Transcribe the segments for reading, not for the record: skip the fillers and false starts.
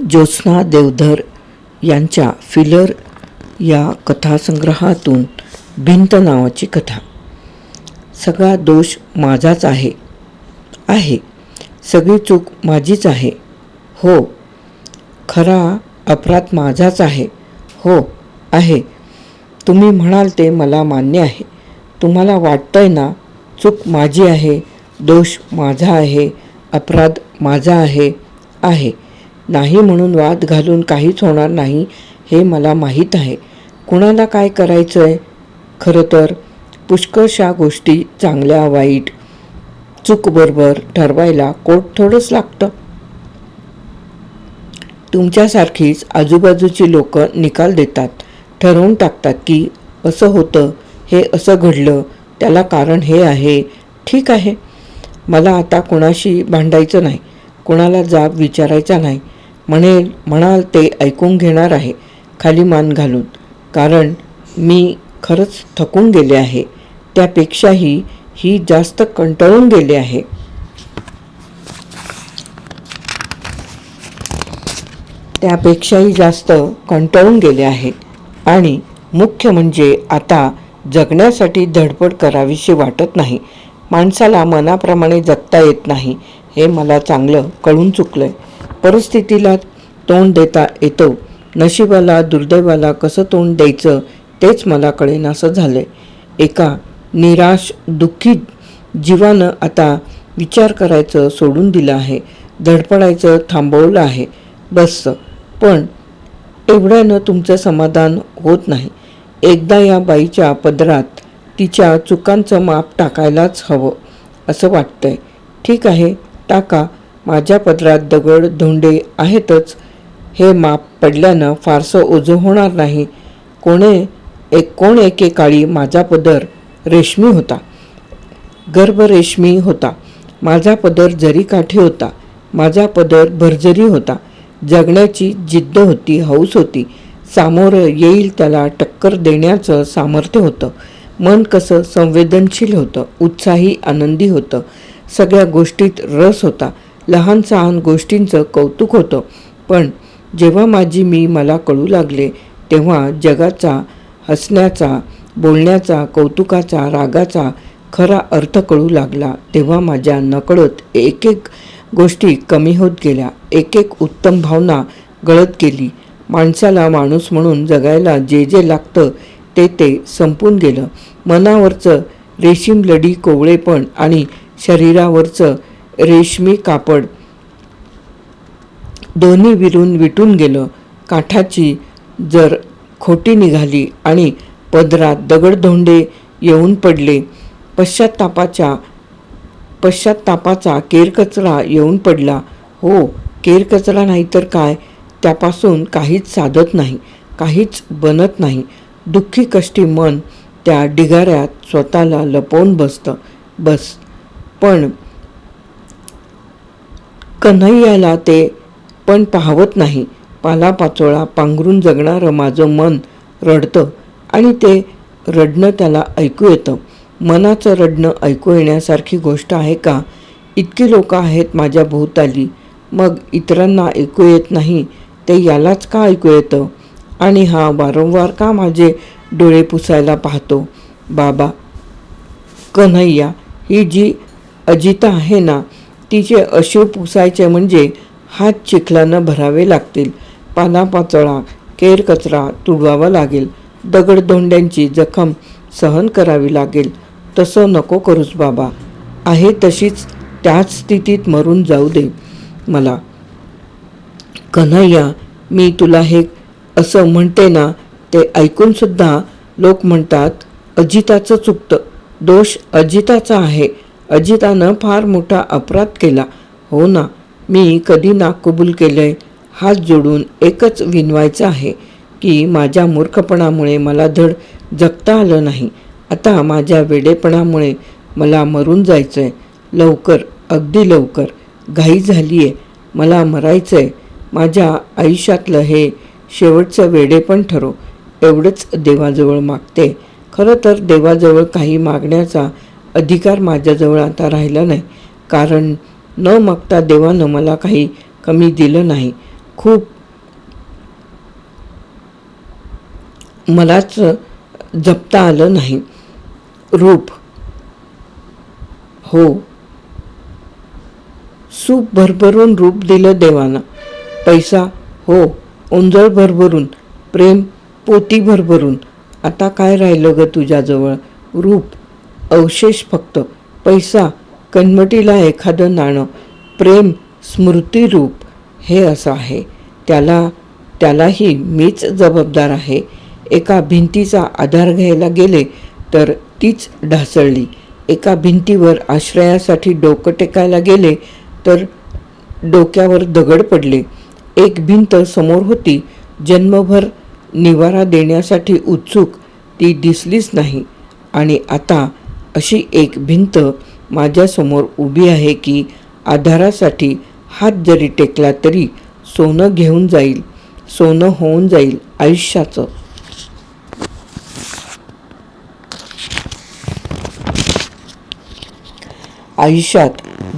ज्योत्स्ना देवधर यांच्या फिलर या कथासंग्रहातून भिंत नावाची कथा. सगळा दोष माझाच आहे. सगळी चूक माझीच आहे. हो. खरा अपराध माझाच आहे. हो आहे. तुम्ही म्हणाल ते मला मान्य आहे. तुम्हाला वाटतंय ना, चूक माझी आहे, दोष माझा आहे, अपराध माझा आहे. नाही म्हणून वाद घालून काहीच होणार नाही हे मला माहीत आहे. कुणाला काय करायचं आहे? खरं तर पुष्कळशा गोष्टी चांगल्या वाईट, चूक बरोबर ठरवायला कोर्ट थोडंच लागतं. तुमच्यासारखीच आजूबाजूची लोक निकाल देतात, ठरवून टाकतात की असं होतं, हे असं घडलं, त्याला कारण हे आहे. ठीक आहे, मला आता कुणाशी भांडायचं नाही, कुणाला जाब विचारायचा नाही. म्हणाल ते ऐकून घेणार आहे खाली मान घालून, कारण मी खरंच थकून गेले आहे. त्यापेक्षाही ही जास्त कंटाळून गेले आहे. आणि मुख्य म्हणजे आता जगण्यासाठी धडपड करावीशी वाटत नाही. माणसाला मनाप्रमाणे जगता येत नाही हे मला चांगलं कळून चुकलंय. परिस्थितीला तोंड देता येतं, नशिबाला दुर्दैवाला कसं तोंड द्यायचं तेच मला कळेनासं झालंय. एका निराश दुःखी जीवानं आता विचार करायचं सोडून दिलं आहे, धडपडायचं थांबवलं आहे. बस. पण एवढ्यानं तुमचं समाधान होत नाही. एकदा या बाईच्या पदरात तिच्या चुकांचं माप टाकायलाच हवं असं वाटतंय. ठीक आहे, टाका. माझ्या पदरात दगड धोंडे आहेतच. हे माप पडल्यानं फारसं ओझं होणार नाही. कोण एकेकाळी माझा पदर रेशमी होता, गर्भ रेशमी होता. माझा पदर जरी काठी होता, माझा पदर भरजरी होता. जगण्याची जिद्द होती, हौस होती. सामोरं येईल त्याला टक्कर देण्याचं सामर्थ्य होतं. मन कसं संवेदनशील होतं, उत्साही आनंदी होतं. सगळ्या गोष्टीत रस होता. लहान सहान गोष्टींचं कौतुक होतं. पण जेव्हा मला कळू लागले, तेव्हा जगाचा, हसण्याचा, बोलण्याचा, कौतुकाचा, रागाचा खरा अर्थ कळू लागला. तेव्हा माझ्या नकळत एक गोष्टी कमी होत गेल्या. एक उत्तम भावना गळत गेली. माणसाला माणूस म्हणून जगायला जे जे लागतं ते संपून गेलं. मनावरचं रेशीम लढी कोवळेपण आणि शरीरावरचं रेशमी कापड दोन्ही विटून गेलं. काठाची जर खोटी निघाली आणि पदरात दगडधोंडे येऊन पडले. पश्चात्तापाचा केरकचरा येऊन पडला. हो, केरकचरा नाही तर काय. त्यापासून काहीच साधत नाही, काहीच बनत नाही. दुःखी कष्टी मन त्या ढिगाऱ्यात स्वतःला लपवून बसतं. बस. पण कन्हैयाला ते पण पाहवत नाही. पालापाचोळा पांघरून जगणारं माझं मन रडतं आणि ते रडणं त्याला ऐकू येतं. मनाचं रडणं ऐकू येण्यासारखी गोष्ट आहे का? इतकी लोकं आहेत माझ्या भोवताली, मग इतरांना ऐकू येत नाही ते यालाच का ऐकू येतं? आणि हा वारंवार का माझे डोळे पुसायला पाहतो? बाबा, कन्हैया, ही जी अजिता आहे ना, तिचे अश्रू पुसायचे म्हणजे हात चिखलानं भरावे लागतील. पालापाचोळा, केरकचरा तुडवावा लागेल. दगडधोंड्यांची जखम सहन करावी लागेल. तसं नको करूस बाबा. आहे तशीच त्याच स्थितीत मरून जाऊ दे मला. कन्हैया, मी तुला हे असं म्हणते ना, ते ऐकूनसुद्धा लोक म्हणतात अजिताचं चुकतं, दोष अजिताचा आहे. अजितानं फार मोठा अपराध केला. हो ना, मी कधी नाकबूल केलंय. हात जोडून एकच विनवायचं आहे की माझ्या मूर्खपणामुळे मला धड जगता आलं नाही. आता माझ्या वेडेपणामुळे मला मरून जायचंय. लवकर, अगदी लवकर. घाई झालीये. मला मरायचंय. माझ्या आयुष्यातलं हे शेवटचं वेडेपण ठरो, एवढंच देवाजवळ मागते. खरं तर देवाजवळ काही मागण्याचा अधिकार माझ्याजवळ आता राहिला नाही, कारण न मागता देवानं मला काही कमी दिलं नाही. खूप मलाच जपता आलं नाही. रूप हो, सूप भरभरून रूप दिलं देवानं. पैसा हो, ओंजळ भरभरून. प्रेम पोती भरभरून. आता काय राहिलं ग तुझ्याजवळ? रूप, अवशेष फक्त. पैसा, कन्मटीला एखादं नाणं. प्रेम, स्मृतिरूप. हे असं आहे. त्यालाही मीच जबाबदार आहे. एका भिंतीचा आधार घ्यायला गेले तर तीच ढासळली. एका भिंतीवर आश्रयासाठी डोकं टेकायला गेले तर डोक्यावर दगड पडले. एक भिंत समोर होती, जन्मभर निवारा देण्यासाठी उत्सुक, ती दिसलीच नाही. आणि आता अशी एक भिंत माझ्यासमोर उभी आहे की आधारासाठी हात जरी टेकला तरी सोनं घेऊन जाईल, सोनं होऊन जाईल आयुष्याचं. आयुष्यात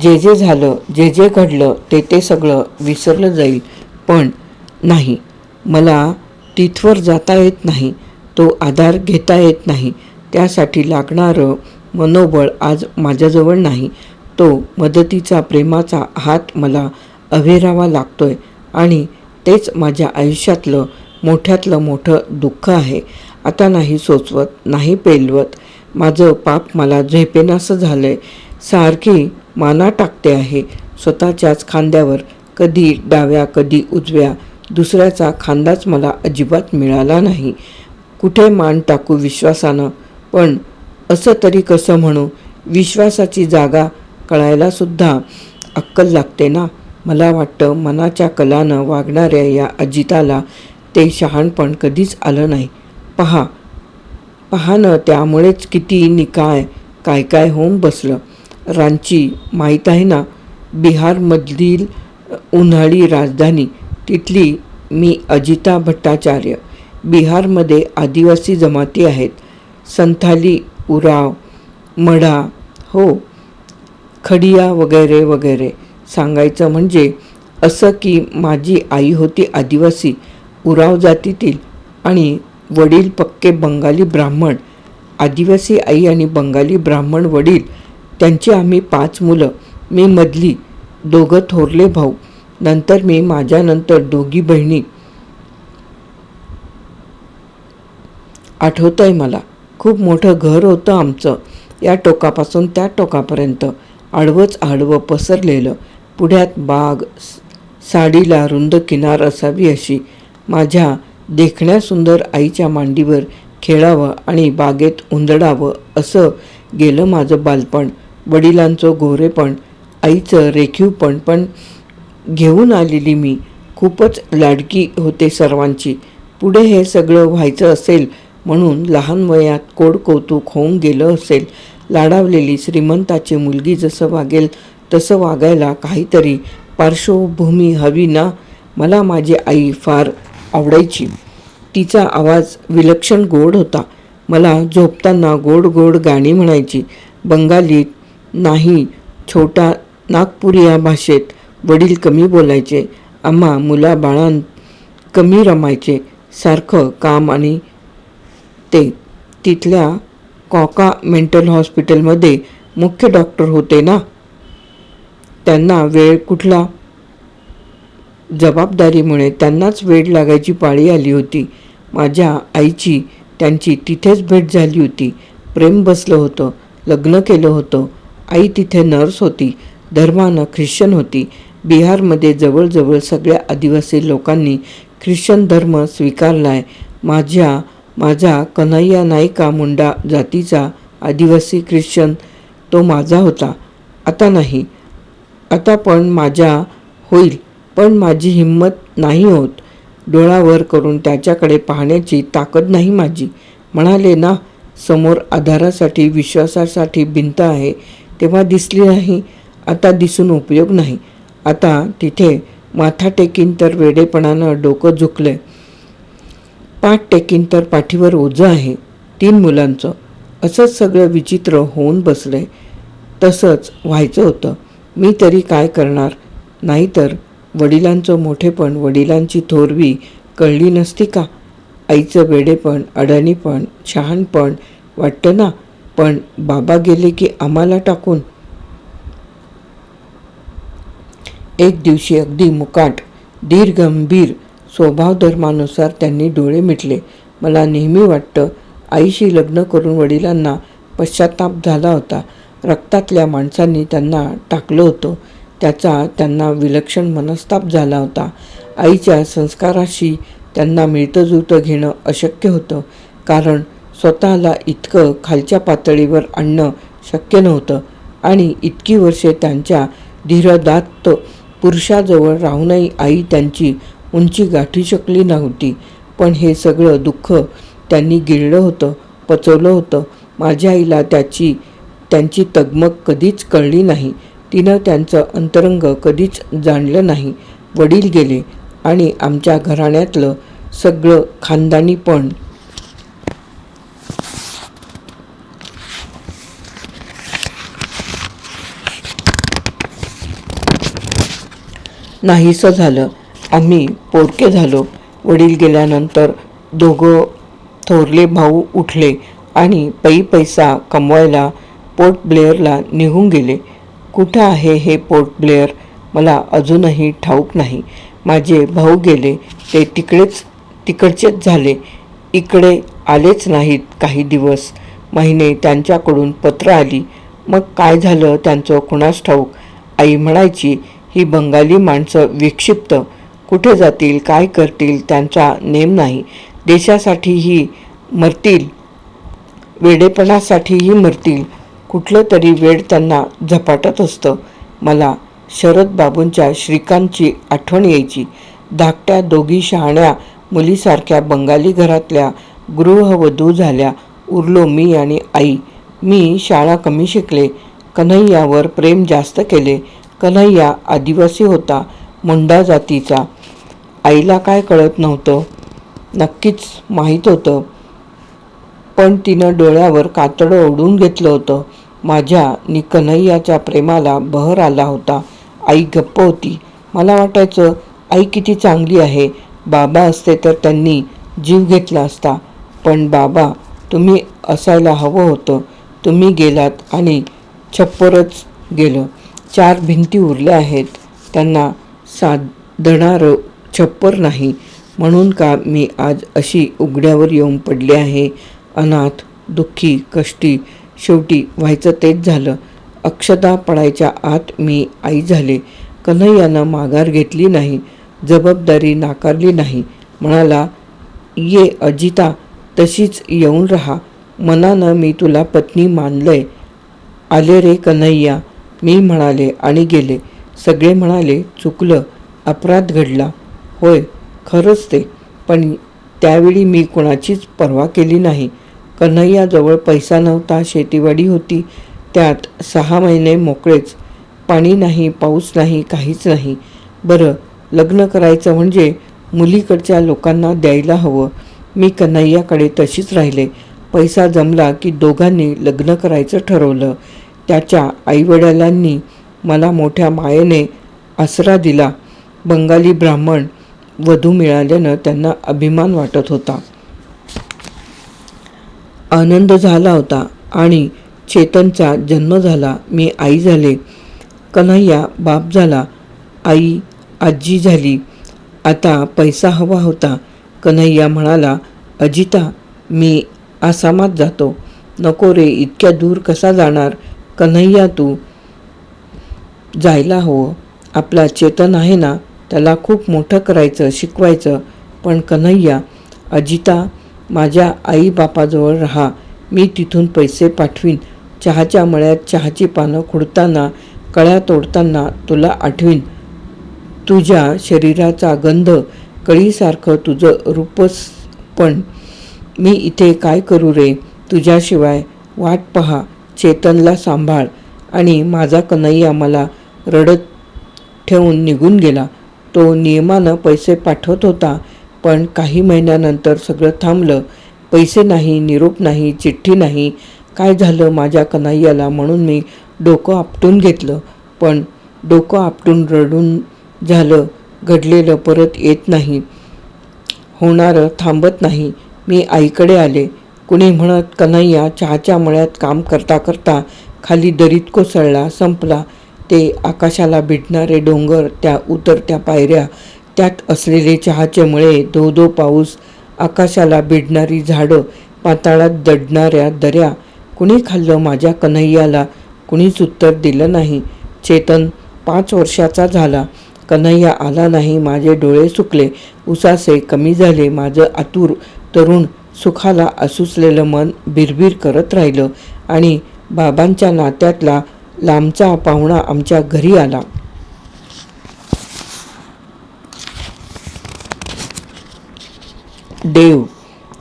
जे जे झालं, जे जे घडलं ते सगळं विसरलं जाईल. पण नाही, मला तिथवर जाता येत नाही. तो आधार घेता येत नाही. त्यासाठी लागणारं मनोबळ आज माझ्याजवळ नाही. तो मदतीचा, प्रेमाचा हात मला अव्हेरावा लागतोय. आणि तेच माझ्या आयुष्यातलं मोठ्यातलं मोठं दुःख आहे. आता नाही सोचवत, नाही पेलवत. माझं पाप मला झेपेनासं झालंय. सारखी माना टाकते आहे स्वतःच्याच खांद्यावर. कधी डाव्या, कधी उजव्या. दुसऱ्याचा खांदाच मला अजिबात मिळाला नाही. कुठे मान टाकू विश्वासानं? पण असं तरी कसं म्हणू? विश्वासाची जागा कळायला सुद्धा अक्कल लागते ना. मला वाटतं मनाच्या कलानं वागणाऱ्या या अजिताला ते शहाणपण कधीच आलं नाही. पहा न, त्यामुळेच किती निकाय काय काय होऊन बसलं. रांची माहीत आहे ना, बिहारमधील उन्हाळी राजधानी. तिथली मी अजिता भट्टाचार्य. बिहारमध्ये आदिवासी जमाती आहेत. संथाली, उराव, मढा, हो, खडिया वगैरे वगैरे. सांगायचं म्हणजे असं की माझी आई होती आदिवासी, उराव जातीतील, आणि वडील पक्के बंगाली ब्राह्मण. आदिवासी आई आणि बंगाली ब्राह्मण वडील. त्यांची आम्ही 5 मुलं. मी मधली. 2 थोरले भाऊ. नंतर मी, माझ्यानंतर 2 बहिणी. आठवतंय मला. खूप मोठं घर होतं आमचं. या टोकापासून त्या टोकापर्यंत आडवंच आडवं पसरलेलं. पुढ्यात बाग, साडीला रुंद किनार असावी अशी. माझ्या देखण्या सुंदर आईच्या मांडीवर खेळावं आणि बागेत उंदडावं असं गेलं माझं बालपण. वडिलांचं गोरेपण, आईचं रेखीवपण. पण घेऊन आलेली मी. खूपच लाडकी होते सर्वांची. पुढे हे सगळं व्हायचं असेल म्हणून लहान वयात कोड कौतुक होऊन गेलं असेल. लाडावलेली श्रीमंताची मुलगी जसं वागेल तसं वागायला काहीतरी पार्श्वभूमी हवी ना. मला माझी आई फार आवडायची. तिचा आवाज विलक्षण गोड होता. मला झोपताना गोड गोड गाणी म्हणायची. बंगालीत नाही, छोटा नागपुरी या भाषेत. वडील कमी बोलायचे. आम्हा मुलाबाळांत कमी रमायचे. सारखं काम. आणि ते तिथल्या कॉका मेंटल हॉस्पिटलमध्ये मुख्य डॉक्टर होते ना. त्यांना वेळ कुठला? जबाबदारीमुळे त्यांनाच वेळ लागायची पाळी आली होती. माझ्या आईची त्यांची तिथेच भेट झाली होती. प्रेम बसलं होतं. लग्न केलं होतं. आई तिथे नर्स होती. धर्मानं ख्रिश्चन होती. बिहारमध्ये जवळजवळ सगळ्या आदिवासी लोकांनी ख्रिश्चन धर्म स्वीकारलाय. माझा कन्हैया नाईका मुंडा जातीचा आदिवासी ख्रिश्चन तो माझा होता. आता नाही. आता पण माझ्या होईल. पण माझी हिंमत नाही होत. डोळावर करून त्याच्याकडे पाहण्याची ताकद नाही माझी. म्हणाले ना, समोर आधारासाठी, विश्वासासाठी भिंत आहे. तेव्हा दिसली नाही. आता दिसून उपयोग नाही. आता तिथे माथा टेकीन तर वेडेपणानं डोकं झुकलंय. पाठ टेकीन तर पाठीवर ओझं आहे 3 मुलांचं. असंच सगळं विचित्र होऊन बसलंय. तसंच व्हायचं होतं. मी तरी काय करणार? नाहीतर वडिलांचं मोठेपण, वडिलांची थोरवी कळली नसती का? आईचं वेडेपण, अडाणीपण, शहाणपण वाटतं ना. पण बाबा गेले की आम्हाला टाकून. एक दिवशी अगदी मुकाट, धीरगंभीर स्वभावधर्मानुसार त्यांनी डोळे मिटले. मला नेहमी वाटतं आईशी लग्न करून वडिलांना पश्चाताप झाला होता. रक्तातल्या माणसांनी त्यांना टाकलं होतं, त्याचा त्यांना विलक्षण मनस्ताप झाला होता. आईच्या संस्काराशी त्यांना मिळतं जुळतं घेणं अशक्य होतं, कारण स्वतःला इतकं खालच्या पातळीवर आणणं शक्य नव्हतं आणि इतकी वर्षे त्यांच्या धीरदात्त पुरुषाजवळ राहूनही आई त्यांची उंची गाठी शकली नव्हती. पण हे सगळं दुःख त्यांनी गिळलं होतं, पचवलं होतं. माझ्या आईला त्यांची तगमग कधीच कळली नाही. तिनं त्यांचं अंतरंग कधीच जाणलं नाही. वडील गेले आणि आमच्या घराण्यातलं सगळं खानदानीपण नाहीसं झालं. आम्ही पोरके झालो. वडील गेल्यानंतर दोघं थोरले भाऊ उठले आणि पैसा कमवायला पोर्ट ब्लेअरला निघून गेले. कुठं आहे हे पोर्ट ब्लेअर मला अजूनही ठाऊक नाही. माझे भाऊ गेले ते तिकडचेच झाले. इकडे आलेच नाहीत. काही दिवस, महिने त्यांच्याकडून पत्र आली. मग काय झालं त्यांचं कुणास ठाऊक. आई म्हणायची, ही बंगाली माणसं विक्षिप्त, कुठे जातील, काय करतील त्यांचा नेम नाही. देशासाठीही मरतील, वेडेपणासाठीही मरतील. कुठलं तरी वेड त्यांना झपाटत असतं. मला शरद बाबूंच्या श्रीकांतची आठवण यायची. धाकट्या दोघी शहाण्या मुलीसारख्या बंगाली घरातल्या गृहवधू झाल्या. उरलो मी आणि आई. मी शाळा कमी शिकले, कन्हैयावर प्रेम जास्त केले. कन्हैया आदिवासी होता, मुंडा जातीचा. आईला काय कळत नव्हतं, नक्कीच माहीत होतं, पण तिनं डोळ्यावर कातडं ओढून घेतलं होतं. माझ्या नि कन्हैयाच्या प्रेमाला बहर आला होता. आई गप्प होती. मला वाटायचं आई किती चांगली आहे. बाबा असते तर त्यांनी जीव घेतला असता. पण बाबा, तुम्ही असायला हवं होतं. तुम्ही गेलात आणि छप्परच गेलं. 4 भिंती उरल्या आहेत, त्यांना साधणारं छप्पर नाही. म्हणून का मी आज अशी उघड्यावर येऊन पडले आहे, अनाथ, दुःखी, कष्टी. शेवटी व्हायचं तेच झालं. अक्षता पडायच्या आत मी आई झाले. कन्हैयानं माघार घेतली नाही, जबाबदारी नाकारली नाही. म्हणाला, ये अजिता, तशीच येऊन राहा. मनानं मी तुला पत्नी मानलंय. आले रे कन्हैया, मी म्हणाले आणि गेले. सगळे म्हणाले, चुकलं, अपराध घडला. होय, खरंच ते. पण त्यावेळी मी कुणाचीच पर्वा केली नाही. कन्हैयाजवळ पैसा नव्हता, शेतीवाडी होती, त्यात 6 महिने मोकळेच. पाणी नाही, पाऊस नाही, काहीच नाही. बरं, लग्न करायचं म्हणजे मुलीकडच्या लोकांना द्यायला हवं. मी कन्हैयाकडे तशीच राहिले. पैसा जमला की दोघांनी लग्न करायचं ठरवलं. त्याच्या आईवडिलांनी मला मोठ्या मायेने आसरा दिला. बंगाली ब्राह्मण वधू मिळाल्यानं त्यांना अभिमान वाटत होता. आनंद झाला होता आणि चेतनचा जन्म झाला. मी आई झाले. कन्हैया बाप झाला. आई आजी झाली. आता पैसा हवा होता. कन्हैया म्हणाला, अजिता, मी आसामात जातो. नको रे, इतक्या दूर कसा जाणार? कन्हैया, तू जायला हवं. आपला चेतन आहे ना, त्याला खूप मोठं करायचं, शिकवायचं. पण कन्हैया, अजिता, माझ्या आई बापाजवळ राहा. मी तिथून पैसे पाठवीन. चहाच्या मळ्यात चहाची पानं खुडताना, कळ्या तोडताना तुला आठवीन. तुझ्या शरीराचा गंध, कळीसारखं तुझं रूपच. पण मी इथे काय करू रे तुझ्याशिवाय? वाट पहा. चेतनला सांभाळ. आणि माझा कन्हैया मला रडत ठेवून निघून गेला. तो नियमानं पैसे पाठवत होता, पण काही महिन्यानंतर सगळं थांबलं. पैसे नाही, निरोप नाही, चिठ्ठी नाही. काय झालं माझ्या कन्हैयाला म्हणून मी डोकं आपटून घेतलं. पण डोकं आपटून रडून झालं. घडलेलं परत येत नाही, होणारं थांबत नाही. मी आईकडे आले. कुणी म्हणत कन्हैया चहाच्या मळ्यात काम करता करता खाली दरीत कोसळला. संपला. ते आकाशाला भिडणारे डोंगर, त्या उतरत्या पायऱ्या, त्यात असलेले चहाचे मळे, धो धो पाऊस, आकाशाला भिडणारी झाडं, पाताळात दडणाऱ्या दऱ्या. कुणी खाल्लं माझ्या कन्हैयाला? कुणीच उत्तर दिलं नाही. चेतन 5 वर्षाचा झाला. कन्हैया आला नाही. माझे डोळे सुकले, उसासे कमी झाले. माझं आतुर तरुण सुखाला आसुसलेलं मन बिरबिर करत राहिलं. आणि बाबांच्या नात्यातला लांबचा पाहुणा आमच्या घरी आला. देव.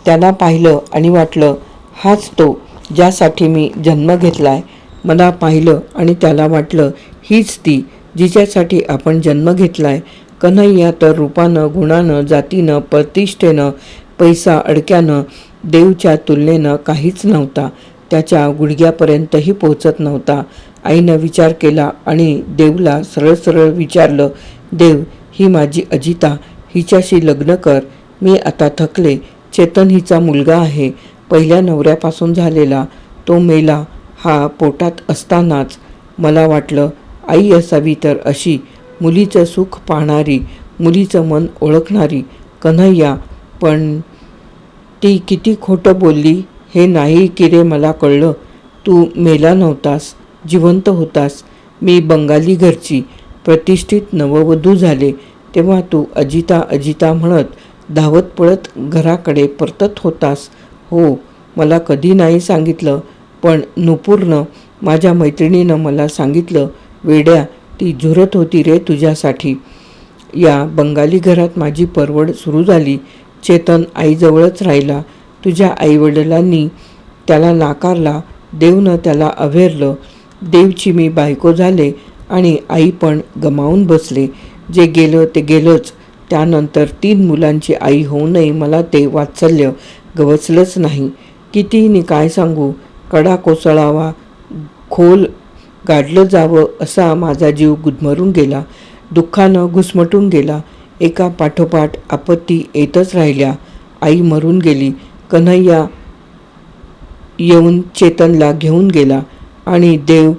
त्याला पाहिलं आणि वाटलं हाच तो ज्यासाठी मी जन्म घेतलाय. मला पाहिलं आणि त्याला वाटलं हीच ती जिच्यासाठी आपण जन्म घेतलाय. कन्हैया तर रूपानं, गुणानं, जातीनं, प्रतिष्ठेनं, पैसा अडक्यानं देवच्या तुलनेनं काहीच नव्हता. त्याच्या गुडघ्यापर्यंतही पोचत नव्हता. आईनं विचार केला आणि देवला सरळ सरळ विचारलं, देव, ही माझी अजिता, हिच्याशी लग्न कर. मी आता थकले. चेतन हिचा मुलगा आहे, पहिल्या नवऱ्यापासून झालेला. तो मेला. हा पोटात असतानाच. मला वाटलं आई असावी तर अशी, मुलीचं सुख पाहणारी, मुलीचं मन ओळखणारी. कन्हैया. पण ती किती खोटं बोलली हे नाही की रे मला कळलं. तू मेला नव्हतास, जिवंत होतास. मी बंगाली घरची प्रतिष्ठित नववधू झाले तेव्हा तू अजिता अजिता म्हणत धावत पळत घराकडे परतत होतास. हो, मला कधी नाही सांगितलं, पण नुपूरनं, माझ्या मैत्रिणीनं मला सांगितलं. वेड्या, ती झुरत होती रे तुझ्यासाठी. या बंगाली घरात माझी परवड सुरू झाली. चेतन आईजवळच राहिला. तुझ्या आईवडिलांनी त्याला नाकारला. देवनं त्याला अव्हेरलं. देवची मी बायको झाले आणि आई पण गमावून बसले. जे गेलं ते गेलंच. त्यानंतर 3 मुलांची आई होऊनही मला ते वात्सल्य गवसलंच नाही. कितीही काय सांगू, कडा कोसळावा, खोल गाडलं जावं असा माझा जीव गुदमरून गेला. दुःखानं घुसमटून गेला. एका पाठोपाठ आपत्ती येतच राहिल्या. आई मरून गेली. कन्हैया येऊन चेतनला घेऊन गेला आणि देव,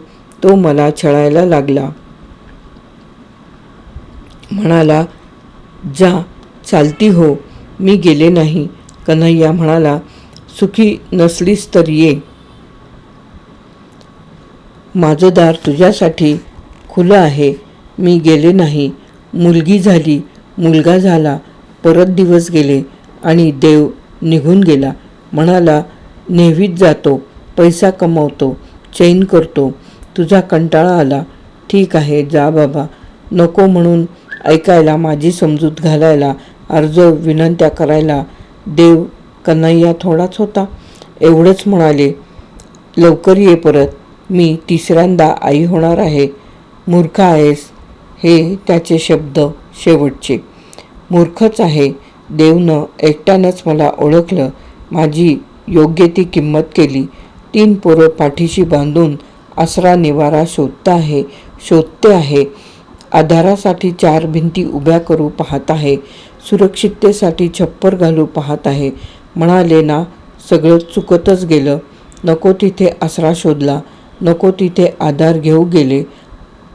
तो मला छळायला लागला. म्हणाला, जा, चालती हो. मी गेले नाही. कन्हैया म्हणाला, सुखी नसलीस तर ये. माझं दार तुझ्यासाठी खुलं आहे. मी गेले नाही. मुलगी झाली, मुलगा झाला, परत दिवस गेले आणि देव निघून गेला. म्हणाला, नेहमीच जातो, पैसा कमवतो, चैन करतो. तुझा कंटाळा आला. ठीक आहे, जा बाबा. नको म्हणून ऐकायला, माझी समजूत घालायला, अर्ज विनंत्या करायला देव कन्हैया थोडाच होता. एवढंच म्हणाले, लवकर ये परत. मी 3ऱ्यांदा आई होणार आहे. मूर्ख आहेस. हे त्याचे शब्द शेवटचे. मूर्खच आहे. देवनं एकट्यानंच मला ओळखलं. माझी योग्य ती किंमत केली. 3 पोरं पाठीशी बांधून आसरा निवारा शोधते आहे. आधारासाठी 4 भिंती उभ्या करू पाहत आहे. सुरक्षिततेसाठी छप्पर घालू पाहत आहे. म्हणाले ना, सगळं चुकतच गेलं. नको तिथे आसरा शोधला, नको तिथे आधार घेऊ गेले.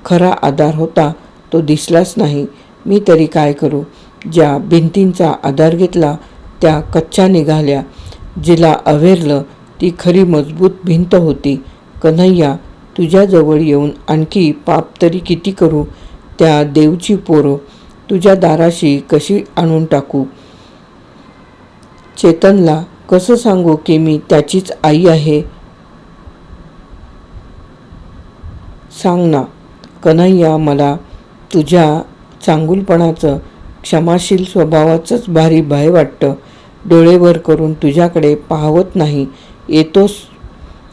खरा आधार होता तो दिसलाच नाही. मी तरी काय करू? ज्या भिंतींचा आधार घेतला त्या कच्च्या निघाल्या. जिला अव्हेरलं ती खरी मजबूत भिंत होती. कन्हैया, तुझ्याजवळ येऊन आणखी पाप तरी किती करू? त्या देवची पोरं तुझ्या दाराशी कशी आणून टाकू? चेतनला कसं सांगू की मी त्याचीच आई आहे? सांग ना. कन्हैया, मला तुझ्या चांगुलपणाचं, क्षमाशील स्वभावाचंच भारी भय वाटतं. डोळे वर करून तुझ्याकडे पाहवत नाही. येतोस,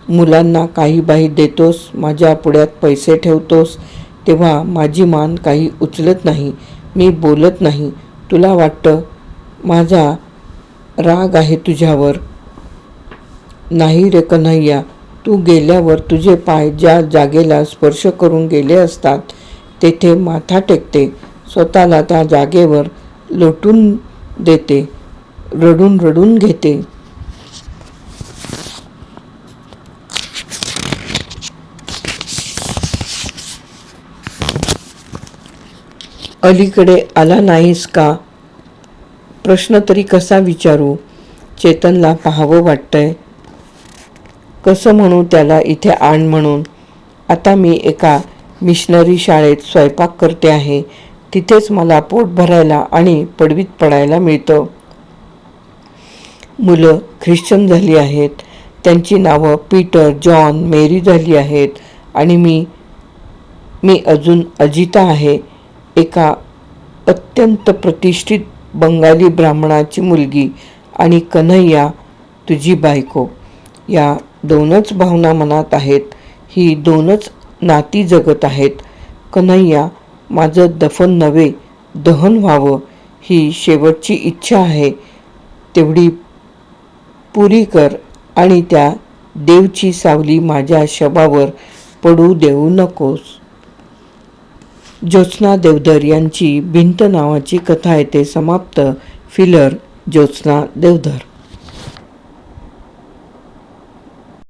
मुलांना काही बाही देतोस, माझ्या पुढ्यात पैसे ठेवतोस, तेव्हा माझी मान काही उचलत नाही. मी बोलत नाही. तुला वाटतं माझा राग आहे तुझ्यावर. नाही रे कन्हैया. तू गेल्यावर तुझे पाय ज्या जागेला स्पर्श करून गेले असतात तेथे माथा टेकते, स्वतःला त्या जागेवर लोटून देते, रडून रडून घेते. अलीकडे आला नाहीस का? प्रश्न तरी कसा विचारू? चेतनला पाहावं वाटतंय. कसं म्हणू त्याला इथे आण म्हणून? आता मी एका मिशनरी शाळेत स्वयंपाक करते आहे. तिथेच मला पोट भरायला आणि पडवीत पडायला मिळतं. मुलं ख्रिश्चन झाली आहेत. त्यांची नावं पीटर, जॉन, मेरी झाली आहेत. आणि मी अजून अजिता आहे, एका अत्यंत प्रतिष्ठित बंगाली ब्राह्मणाची मुलगी, आणि कन्हैया तुझी बायको. या दोनच भावना मनात आहेत. ही दोनच नाती जगत आहेत. कन्हैया, माझं दफन नव्हे, दहन व्हावं ही शेवटची इच्छा आहे. तेवढी पुरी कर आणि त्या देवची सावली माझ्या शवावर पडू देऊ नकोस. ज्योत्स्ना देवधर यांची भिंत नावाची कथा येथे समाप्त. फिलर, ज्योत्स्ना देवधर.